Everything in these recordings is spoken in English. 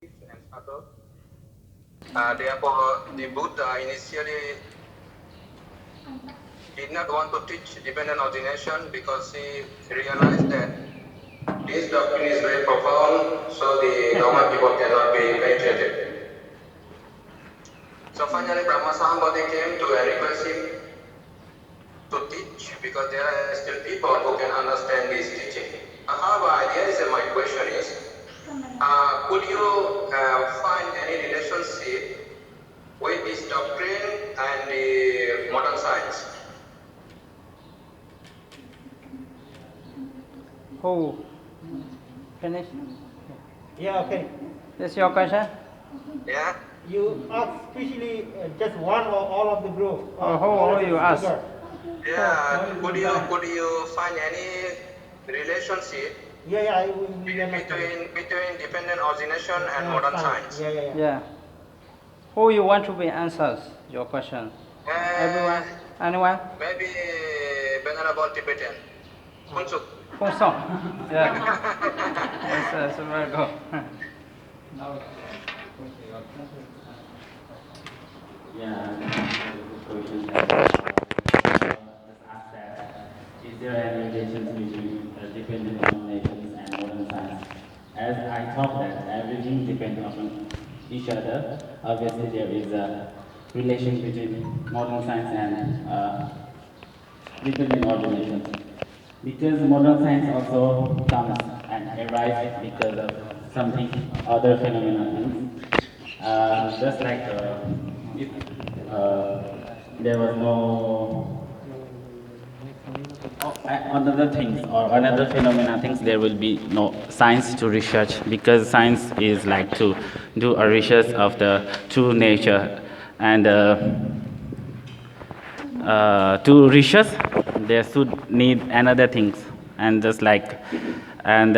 and subtle. Therefore, the Buddha initially did not want to teach dependent origination because he realized that this doctrine is very profound, so the normal people cannot be penetrated. So finally, Dhamma came to request him to teach because there are still people who can understand this teaching. However, my question is, could you find any relationship with this doctrine and the modern science? Who? Finish? Yeah, okay. That's your question? Yeah. You ask especially just one or all of the group? Who you ask? Yeah. Could you find any relationship Yeah, between dependent origination and modern science? Yeah. Who you want to be answers your question? Everyone? Anyone? Maybe Venerable Tibetan. Kunsuk. Who so? Yeah. Yes, very good. Yeah, question. Just ask that, is there any relation between dependent denominations and modern science? As I thought that everything depends on each other, obviously there is a relation between modern science and dependent origination. Because modern science also comes and arises because of something, other phenomena. Just like if there was no another things or another phenomena things, there will be no science to research, because science is like to do a research of the true nature, and to research there should need another things, and just like, and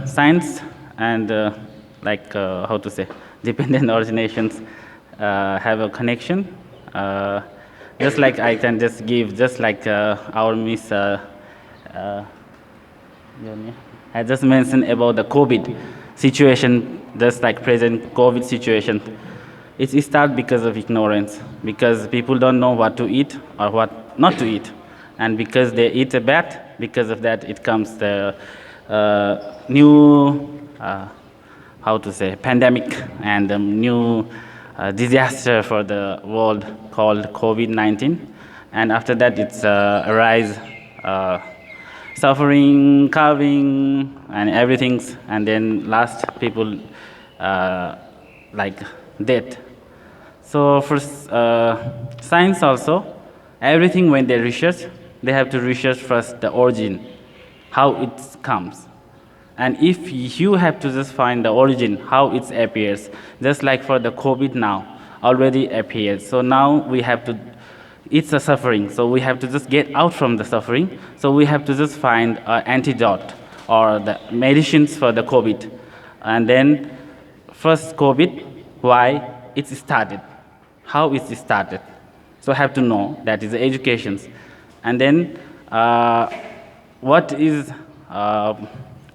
science and how to say, dependent originations have a connection. Just like I can just give, just like our Miss I just mentioned about the COVID situation, just like present COVID situation. It starts because of ignorance, because people don't know what to eat or what not to eat, and because they eat a bad, because of that it comes the new how to say, pandemic, and new disaster for the world called COVID-19, and after that it's arise suffering, carving, and everything, and then last people like death. So for science also, everything when they research, they have to research first the origin, how it comes. And if you have to just find the origin, how it appears, just like for the COVID now, already appeared. So now we have to, it's a suffering, so we have to just get out from the suffering. So we have to just find an antidote or the medicines for the COVID. And then first COVID, why it started, how it started. So have to know, that is the educations. And then what is,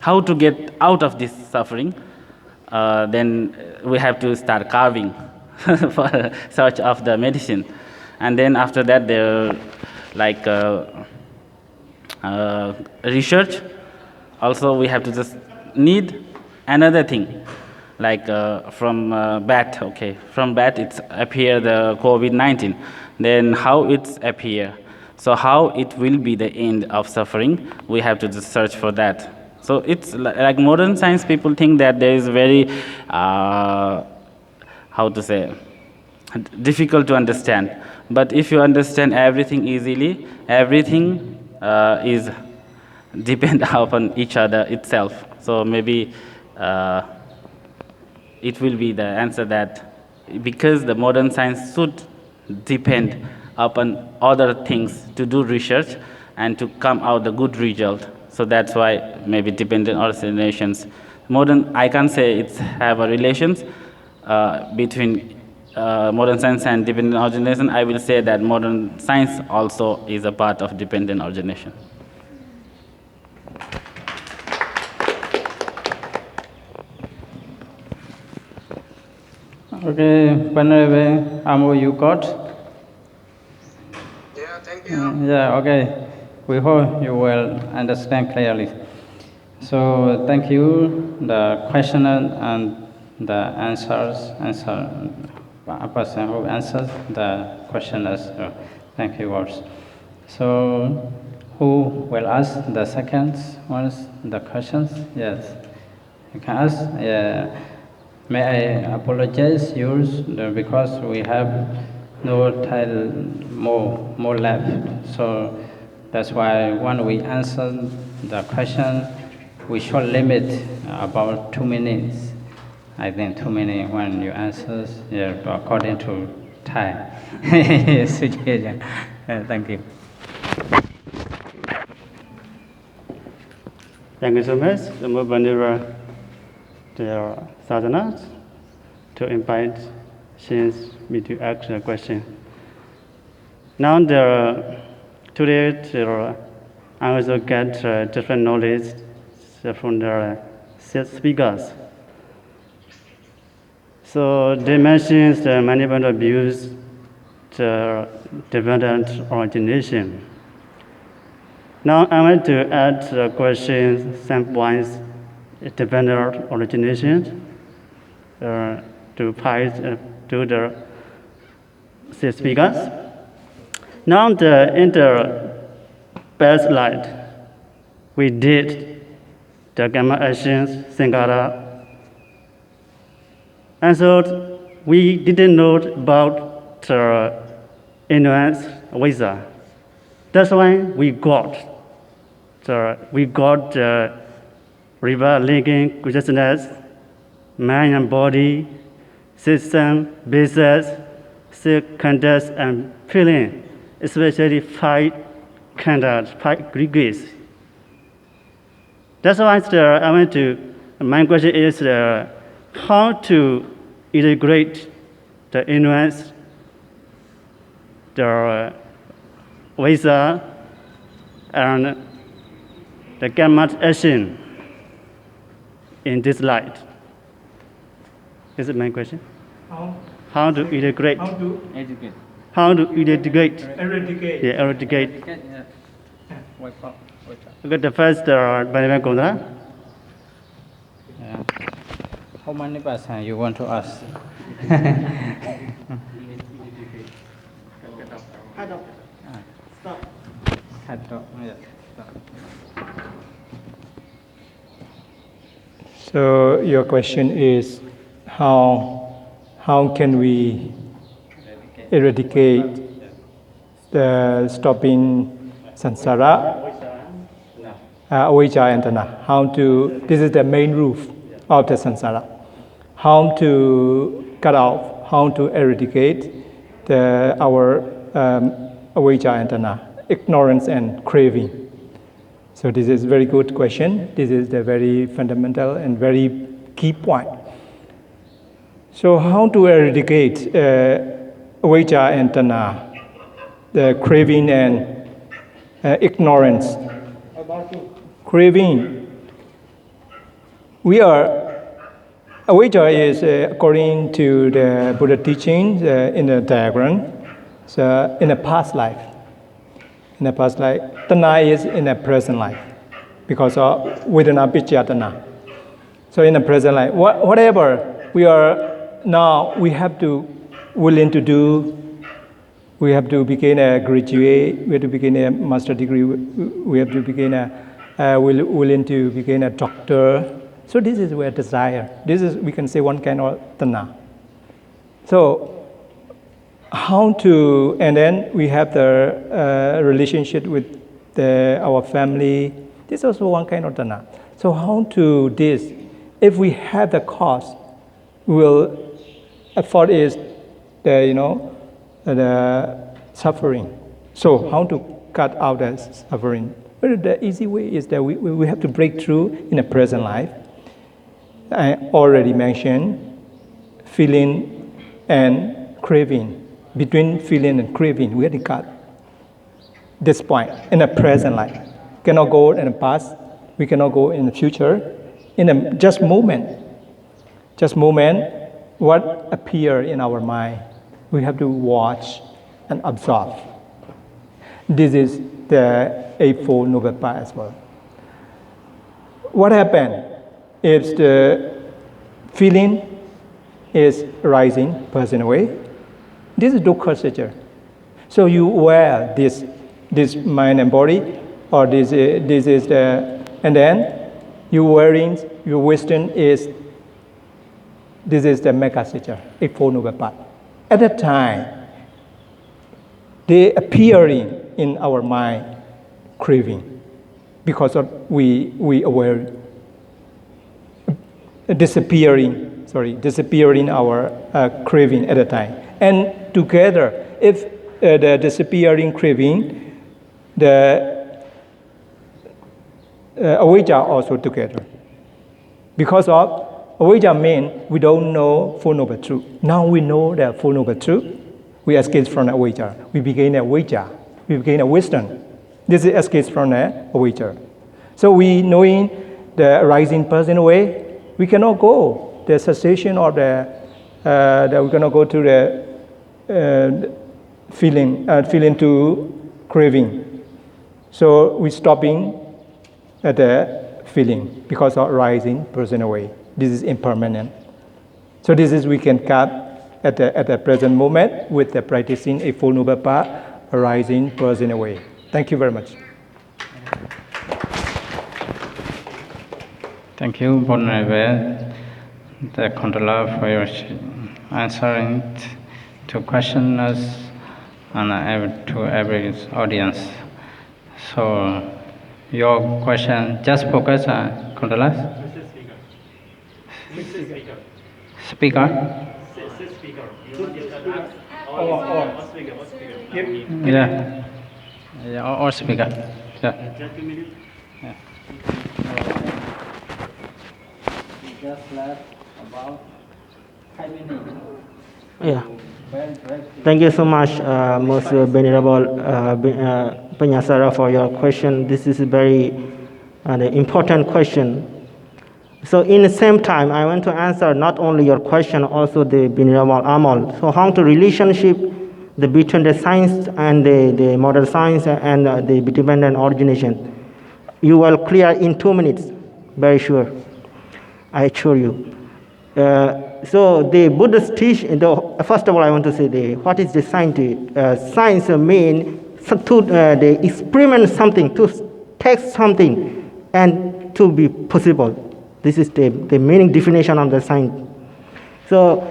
how to get out of this suffering, then we have to start carving for search of the medicine. And then after that there like research. Also we have to just need another thing, like from bat, okay, from bat it's appear the COVID-19, then how it's appear, so how it will be the end of suffering, we have to just search for that. So it's like modern science people think that there is very how to say, difficult to understand, but if you understand everything easily, everything is depend upon each other itself. So maybe it will be the answer that because the modern science should depend upon other things to do research and to come out the good result. So that's why maybe dependent originations. Modern, I can't say it's have a relations between modern science and dependent origination. I will say that modern science also is a part of dependent origination. Okay, whenever Amo you got. Yeah, thank you. Yeah, okay. We hope you will understand clearly. So thank you, the questioner and the answer a person who answers the questioners. Thank you, words. So who will ask the second one, the questions? Yes, you can ask. Yeah. May I apologize yours because we have no time more left. So that's why when we answer the question, we should limit about 2 minutes. I think 2 minutes when you answer, yeah, according to time situation. Thank you. Thank you so much, Dhamma Bandira, their sadhanas, to invite me to ask a question. Now, today, I also get different knowledge from the speakers. So they mentioned the many point of views, the dependent origination. Now I want to add a question, some points, dependent origination, to the speakers. Now in the past slide, we did the gamma actions, Sankara, and so we didn't know about the influence visa. That's why we got the river linking consciousness, mind and body, system, basis, context, and feeling, especially 5 conduct, 5 degrees. That's why my question is how to integrate the influence, the visa, and the gamma action in this light. This is my question. How to integrate? Educate. How to integrate? Eradicate. Yeah, eradicate. Yeah. Wake up. Look at the first Bhagavad Gita. Yeah. How many percent you want to ask? Cut off. Stop. Cut off. Yeah. Stop. So your question is how can we eradicate the stopping samsara, avijja and tanha? This is the main roof of the samsara. How to cut off, how to eradicate our avijja and tanha, ignorance and craving. So this is a very good question. This is the very fundamental and very key point. So how to eradicate avijja and tanha, the craving and ignorance? Craving. Avijja is, according to the Buddha teachings in the diagram, so in a past life. In a past life, tanha is in a present life because of vedana picca tanha. So in a present life, whatever we are now, we have to willing to do. We have to become a graduate. We have to become a master degree. We have to become willing to become a doctor. So this is where desire. This is, we can say, one kind of tanha. So and then we have the relationship with our family. This is also one kind of tanha. So how to this? If we have the cause, we will afford is the suffering. So how to cut out the suffering? Well, the easy way is that we have to break through in the present life. I already mentioned feeling and craving. Between feeling and craving, we have to cut this point in the present life. Cannot go in the past. We cannot go in the future. In a just moment, what appear in our mind, we have to watch and observe. This is the Eightfold Noble Path as well. What happened if the feeling is rising, person away? This is dukkha satya. So you wear this mind and body, or this is the, and then you wearing, your wisdom is, this is the mega satya, Eightfold Noble Path. At that time, they appearing in our mind craving, because of we aware disappearing our craving at a time. And together, if the disappearing craving, the avijja also together. Because of avijja means we don't know Four Noble Truth. Now we know the Four Noble Truth. We escape from the avijja. We begin a avijja. We begin a wisdom. This is escape from the avijja. So we knowing the rising person away, we cannot go the cessation or the we cannot go to the feeling to craving. So we stopping at the feeling because of rising person away. This is impermanent. So this is we can cut at the present moment with the practicing Eightfold Noble Path, arising person away. Thank you very much. Thank you, Honorable the controller, for your answering to questioners and to every audience. So your question just focus on controllers? Speaker? Yeah, or speaker. Yeah. Just left about 5 minutes. Yeah. Thank you so much, Most Venerable Panyasara, for your question. This is a very important question. So in the same time, I want to answer not only your question, also the Venerable Amal. So how to relationship between the science and the modern science and the dependent origination. You will clear in 2 minutes, very sure. I assure you. So the Buddha's teach. First of all, I want to say what is the science? Science means to they experiment something, to test something, and to be possible. This is the meaning definition of the science. So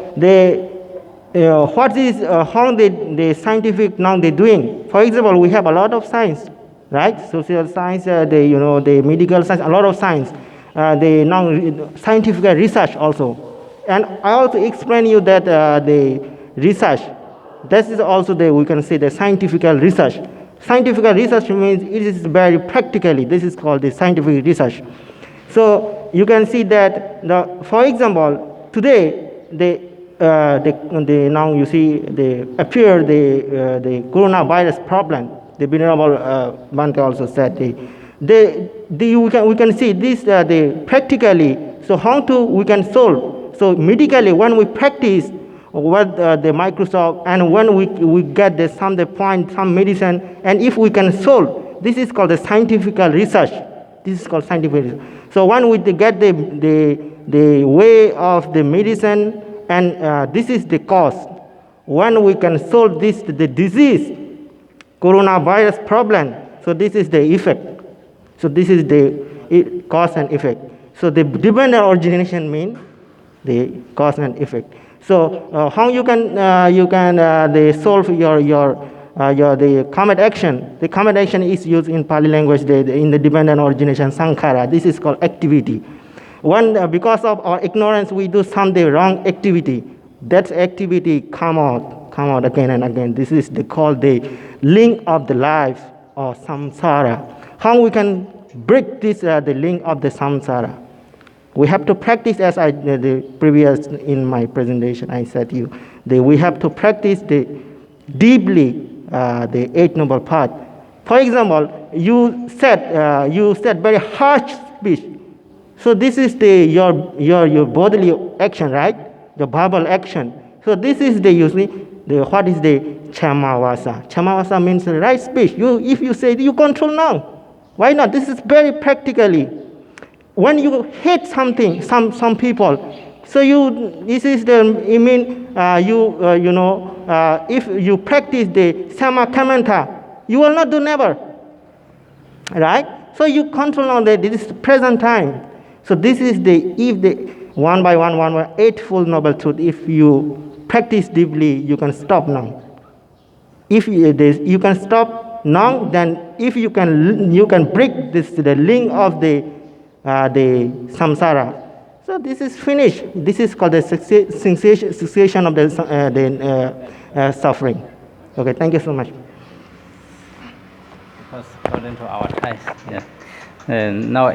what is how the scientific now they're doing? For example, we have a lot of science, right? Social science, the medical science, a lot of science. The scientific research also. And I also explain you that the research, this is also we can say the scientific research. Scientific research means it is very practically, this is called the scientific research. So you can see that, for example, today, now you see the coronavirus problem. The Venerable Bhante also said we can see this practically. So how we can solve? So medically, when we practice what the Microsoft, and when we get some medicine, and if we can solve, this is called the scientific research. This is called scientific research. So when we get the way of the medicine, and this is the cause. When we can solve the disease, coronavirus problem, so this is the effect. So this is the cause and effect. So the dependent origination means the cause and effect. So how you can solve the common action? The common action is used in Pali language in the dependent origination sankhara. This is called activity. Because of our ignorance, we do some wrong activity. That activity come out again and again. This is called the link of the life or samsara. How we can break this the link of the samsara? We have to practice, as in my presentation I said we have to practice deeply the Eight Noble Path. For example, you said very harsh speech. So this is your bodily action, right? the verbal action. So this is the usually what is the chamavasa. Chamavasa means the right speech. If you say you control now, why not? This is very practically. When you hate something, some people, so this is the if you practice the sama kamanta, you will not do never, right? So you control on that. This is present time. So this is one by one, eightfold noble truth. If you practice deeply, you can stop now. If you can stop now, then if you can break the link of the samsara. So this is finished. This is called the cessation of the suffering. Okay, thank you so much. Because according to our type, yes. Now,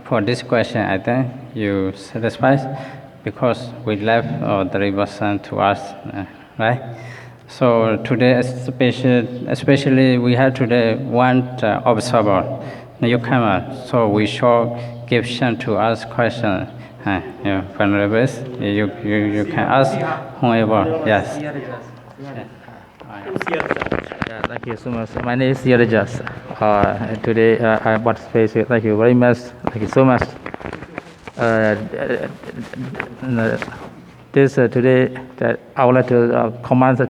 for this question, I think you satisfied because we left the reversion to us, right? So today, especially we have today one observer, newcomer. So we should give chance to ask questions. Venerable, you can ask whoever. Yes. Thank you so much. My name is Yarajas. Today I participated. Thank you very much. Thank you so much. Today that I would like to command